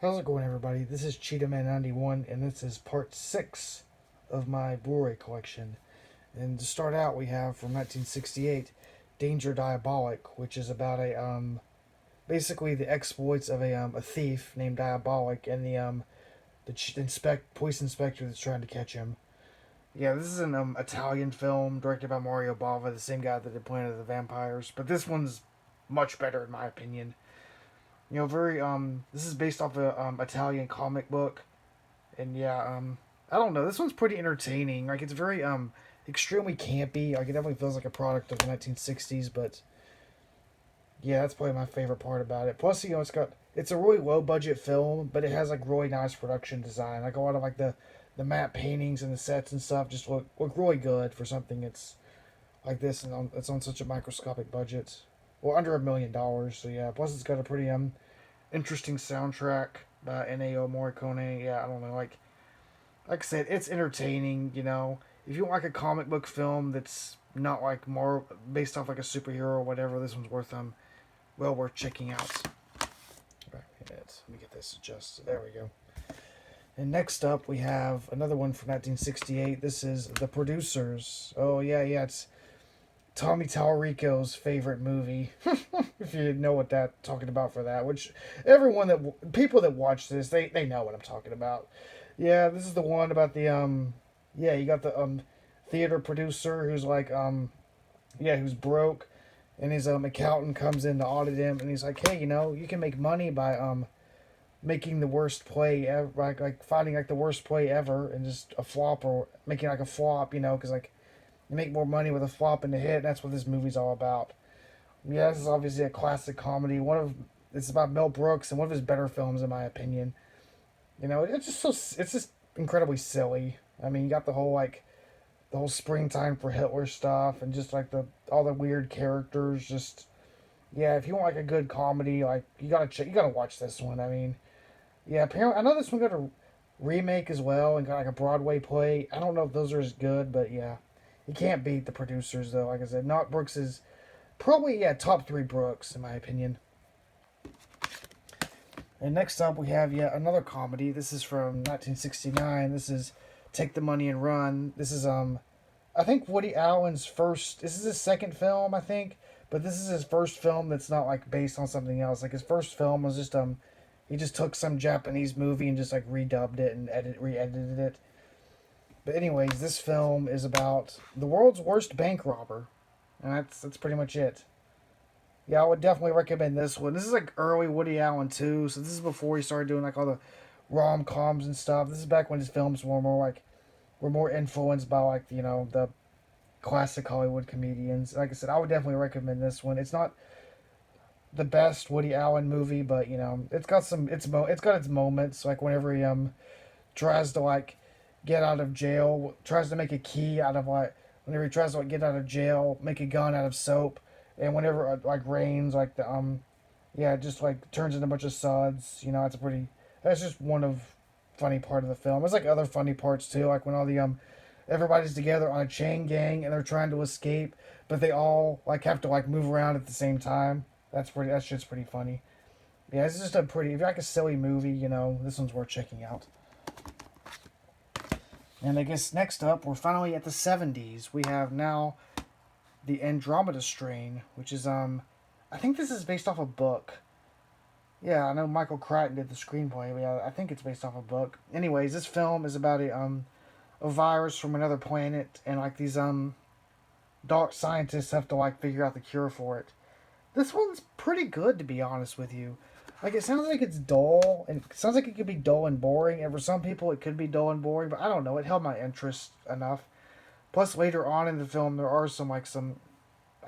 How's it going, everybody? This is Cheetah Man 91, and this is part 6 of my Blu-Ray collection. And to start out, we have from 1968, Danger Diabolic, which is about basically the exploits of a thief named Diabolic and the police inspector that's trying to catch him. Yeah, this is an Italian film directed by Mario Bava, the same guy that did Planet of the Vampires. But this one's much better in my opinion. Very this is based off a Italian comic book, and yeah, I don't know. This one's pretty entertaining. Like it's very extremely campy. Like it definitely feels like a product of the 1960s, but yeah, that's probably my favorite part about it. Plus, it's a really low budget film, but it has like really nice production design. Like a lot of like the matte paintings and the sets and stuff just look really good for something it's like this, and it's on such a microscopic budget. Well, under $1 million. So yeah. Plus, it's got a pretty interesting soundtrack by Ennio Morricone. Yeah, I don't know. Like I said, it's entertaining. If you want like a comic book film that's not like more based off like a superhero or whatever, this one's worth checking out. Back minutes. Let me get this adjusted. There we go. And next up, we have another one from 1968. This is The Producers. Oh yeah, it's Tommy Tallarico's favorite movie. If you didn't know what that talking about for that, which people that watch this, they know what I'm talking about. Yeah, this is the one about yeah, you got the theater producer who's like who's broke, and his accountant comes in to audit him, and he's like, "Hey, you can make money by making the worst play ever, like finding like the worst play ever and just a flop, or making like a flop, because like you make more money with a flop and a hit. And that's what this movie's all about. Yeah, this is obviously a classic comedy. It's about Mel Brooks and one of his better films in my opinion. It's just incredibly silly. I mean, you got the whole springtime for Hitler stuff, and just like the all the weird characters. Just yeah, if you want like a good comedy, like you gotta watch this one. I mean, yeah, apparently I know this one got a remake as well and got like a Broadway play. I don't know if those are as good, but yeah, you can't beat The Producers though. Like I said, not Brooks is probably yeah top three Brooks in my opinion. And next up we have yet another comedy. This is from 1969. This is Take the Money and Run. This is I think Woody Allen's first. This is his second film, I think, but this is his first film that's not like based on something else. Like his first film was just he just took some Japanese movie and just like redubbed it and re-edited it. But anyways, this film is about the world's worst bank robber, and that's pretty much it. Yeah, I would definitely recommend this one. This is like early Woody Allen too, so this is before he started doing like all the rom coms and stuff. This is back when his films were more influenced by like the classic Hollywood comedians. Like I said, I would definitely recommend this one. It's not the best Woody Allen movie, but it's got its moments. Like whenever he tries to like get out of jail, tries to make a key out of like whenever he tries to like get out of jail, make a gun out of soap, and whenever it like rains, like the yeah, it just like turns into a bunch of suds. That's just one of funny part of the film. There's like other funny parts too, like when all the everybody's together on a chain gang and they're trying to escape, but they all like have to like move around at the same time. That shit's pretty funny. Yeah, it's just if you like a silly movie, this one's worth checking out. And I guess next up, we're finally at the 70s. We have now the Andromeda Strain, which is I think this is based off a book. Yeah, I know Michael Crichton did the screenplay, but yeah, I think it's based off a book. Anyways, this film is about a virus from another planet, and like these dark scientists have to like figure out the cure for it. This one's pretty good, to be honest with you. Like it sounds like it's dull, and it sounds like it could be dull and boring. And for some people, it could be dull and boring. But I don't know. It held my interest enough. Plus, later on in the film, there are some, I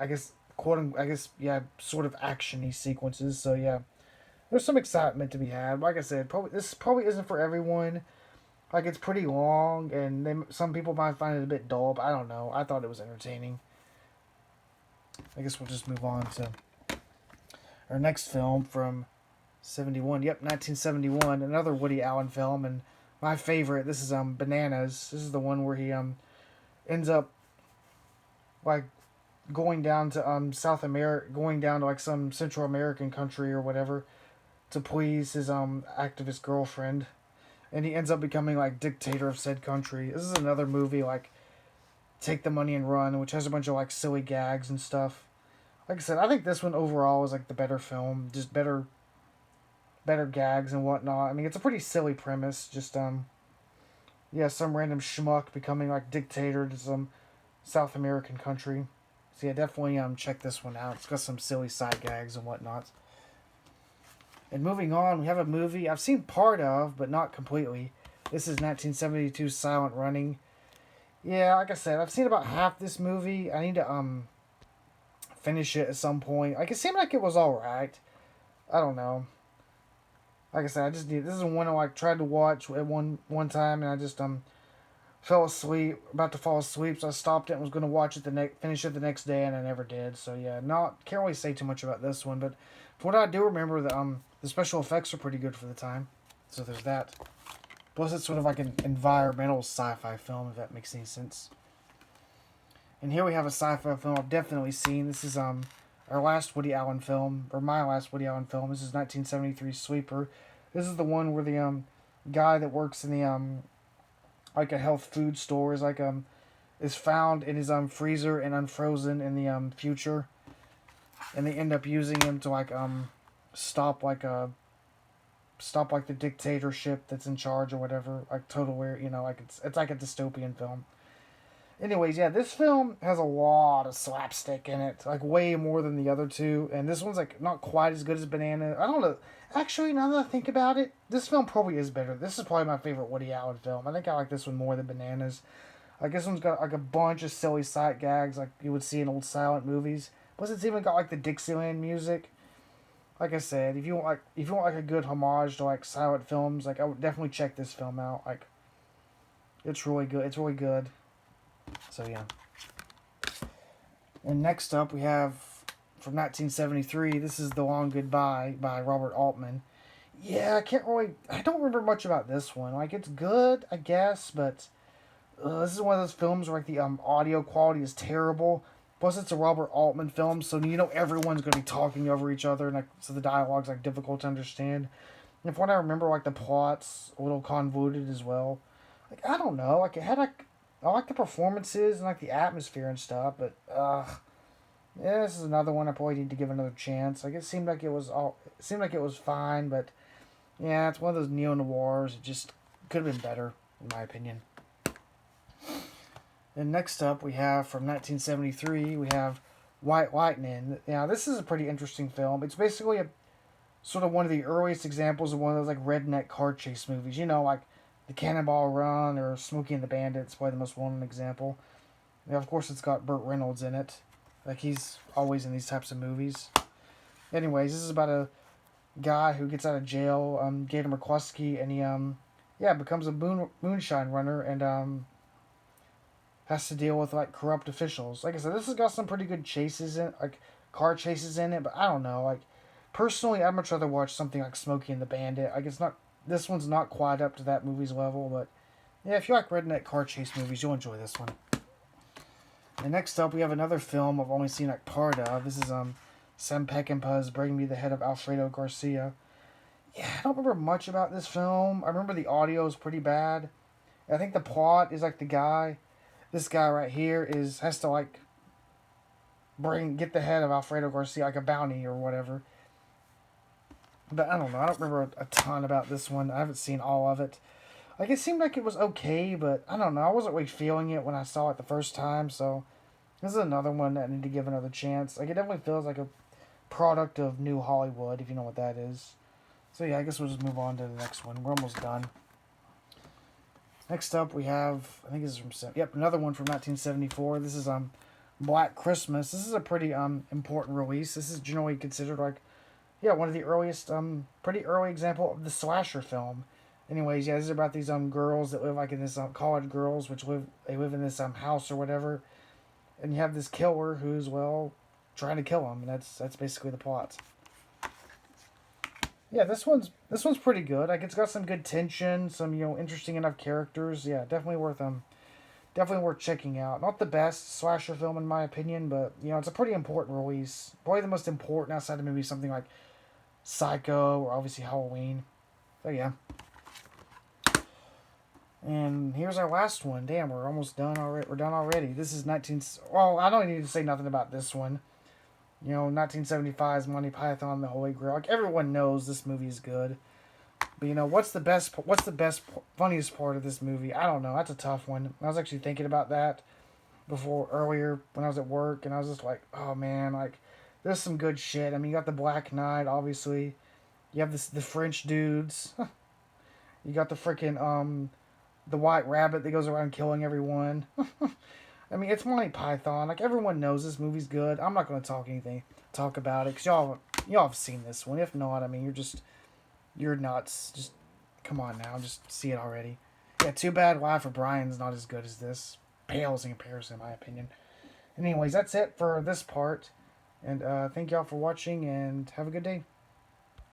guess, yeah, sort of actiony sequences. So yeah, there's some excitement to be had. Like I said, this probably isn't for everyone. Like it's pretty long, and some people might find it a bit dull. But I don't know. I thought it was entertaining. I guess we'll just move on to our next film from 71. Yep, 1971. Another Woody Allen film, and my favorite. This is Bananas. This is the one where he ends up like going down to South America, going down to like some Central American country or whatever, to please his activist girlfriend, and he ends up becoming like dictator of said country. This is another movie like Take the Money and Run, which has a bunch of like silly gags and stuff. Like I said, I think this one overall is like the better film, just better gags and whatnot. I mean, it's a pretty silly premise, just yeah, some random schmuck becoming like dictator to some South American country. So yeah, definitely check this one out. It's got some silly side gags and whatnot. And moving on, we have a movie I've seen part of, but not completely. This is 1972 Silent Running. Yeah, like I said, I've seen about half this movie. I need to finish it at some point. Like it seemed like it was alright. I don't know. Like I said, I just need. This is one I like tried to watch at one time, and I just fell asleep, about to fall asleep, so I stopped it and was going to watch it finish it the next day, and I never did. So yeah, can't really say too much about this one, but from what I do remember, the special effects are pretty good for the time. So there's that. Plus, it's sort of like an environmental sci-fi film, if that makes any sense. And here we have a sci-fi film I've definitely seen. This is our last Woody Allen film, or my last Woody Allen film. This is 1973 Sweeper. This is the one where the guy that works in the like a health food store is found in his freezer and unfrozen in the future, and they end up using him to stop the dictatorship that's in charge or whatever, like total weird, like it's like a dystopian film. Anyways, yeah, this film has a lot of slapstick in it, like way more than the other two, and this one's like not quite as good as Banana. I don't know. Actually, now that I think about it, this film probably is better. This is probably my favorite Woody Allen film. I think I like this one more than Bananas. Like this one's got like a bunch of silly sight gags like you would see in old silent movies. Plus, it's even got like the Dixieland music. Like I said, if you want like a good homage to like silent films, like I would definitely check this film out. Like, it's really good. It's really good. So yeah. And next up we have from 1973. This is The Long Goodbye by Robert Altman. Yeah, I don't remember much about this one. Like it's good, I guess, but this is one of those films where like the audio quality is terrible. Plus, it's a Robert Altman film, so everyone's gonna be talking over each other, and so the dialogue's like difficult to understand. And if what I remember, like the plot's a little convoluted as well. Like I don't know, like it had like I like the performances and like the atmosphere and stuff, but yeah, this is another one I probably need to give another chance. Like it seemed like it was fine, but yeah, it's one of those neo noirs. It just could have been better, in my opinion. And next up, we have from 1973, we have White Lightning. Now, this is a pretty interesting film. It's basically a sort of one of the earliest examples of one of those like redneck car chase movies. Like the Cannonball Run or Smokey and the Bandit's probably the most well-known example. Yeah, of course, it's got Burt Reynolds in it. Like he's always in these types of movies. Anyways, this is about a guy who gets out of jail, Gator McCluskey, and he becomes a moonshine runner and has to deal with like corrupt officials. Like I said, this has got some pretty good chases in, like car chases in it, but I don't know. Like personally, I'd much rather watch something like Smokey and the Bandit. Like this one's not quite up to that movie's level, but yeah, if you like redneck car chase movies, you'll enjoy this one. And next up, we have another film I've only seen like part of. This is Sam Peckinpah's Bring Me the Head of Alfredo Garcia. Yeah, I don't remember much about this film. I remember the audio is pretty bad. I think the plot is like this guy right here has to like get the head of Alfredo Garcia, like a bounty or whatever. But I don't know. I don't remember a ton about this one. I haven't seen all of it. Like it seemed like it was okay, but I don't know. I wasn't really feeling it when I saw it the first time. So this is another one that I need to give another chance. Like it definitely feels like a product of New Hollywood, if you know what that is. So yeah, I guess we'll just move on to the next one. We're almost done. Next up, we have, I think this is another one from 1974. This is Black Christmas. This is a pretty important release. This is generally considered like, one of the earliest, pretty early example of the slasher film. Anyways, this is about these girls that live like in this college girls, they live in this house or whatever, and you have this killer who's trying to kill them, and that's basically the plot. Yeah, this one's pretty good. Like it's got some good tension, some interesting enough characters. Yeah, definitely worth checking out. Not the best slasher film in my opinion, but it's a pretty important release. Probably the most important outside of maybe something like Psycho, or obviously Halloween. So yeah. And here's our last one. Damn, we're almost done already. We're done already. This is 19... Well, I don't need to say nothing about this one. 1975's Monty Python, The Holy Grail. Like, everyone knows this movie is good. But, what's the best, funniest part of this movie? I don't know. That's a tough one. I was actually thinking about that earlier when I was at work, and I was just like, oh man, like, there's some good shit. I mean, you got the Black Knight, obviously. You have the French dudes. You got the freaking, the White Rabbit that goes around killing everyone. I mean, it's Monty Python. Like, everyone knows this movie's good. I'm not going to talk about it, because y'all have seen this one. If not, I mean, you're nuts. Just, come on now. Just see it already. Yeah, too bad Life of Brian's not as good as this. Pales in comparison, in my opinion. Anyways, that's it for this part. And thank y'all for watching, and have a good day.